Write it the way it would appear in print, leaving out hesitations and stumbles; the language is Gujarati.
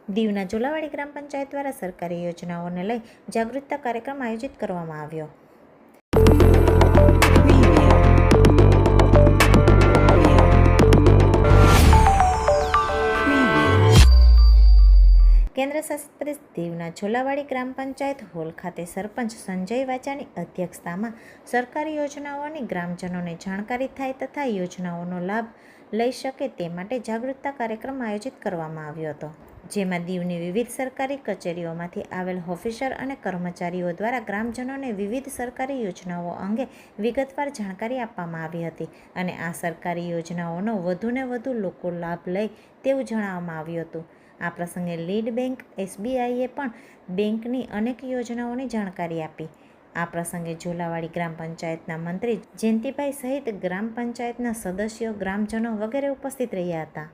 દીવના ઝોલાવાડી ગ્રામ પંચાયત દ્વારા સરકારી યોજનાઓને લઈ જાગૃતતા કાર્યક્રમ આયોજિત કરવામાં આવ્યો. કેન્દ્ર શાસિત પ્રદેશ દીવના ઝોલાવાડી ગ્રામ પંચાયત હોલ ખાતે સરપંચ સંજય વાચાની અધ્યક્ષતામાં સરકારી યોજનાઓની ગ્રામજનોને જાણકારી થાય તથા યોજનાઓનો લાભ લઈ શકે તે માટે જાગૃતતા કાર્યક્રમ આયોજિત કરવામાં આવ્યો હતો, જેમાં દીવની વિવિધ સરકારી કચેરીઓમાંથી આવેલ ઓફિસર અને કર્મચારીઓ દ્વારા ગ્રામજનોને વિવિધ સરકારી યોજનાઓ અંગે વિગતવાર જાણકારી આપવામાં આવી હતી અને આ સરકારી યોજનાઓનો વધુને વધુ લોકો લાભ લે તેવું જણાવવામાં આવ્યું હતું. આ પ્રસંગે લીડ બેંક SBIએ પણ બેંકની અનેક યોજનાઓની જાણકારી આપી. આ પ્રસંગે ઝોલાવાડી ગ્રામ પંચાયતના મંત્રી જયંતિભાઈ સહિત ગ્રામ પંચાયતના સદસ્યો, ગ્રામજનો વગેરે ઉપસ્થિત રહ્યા હતા.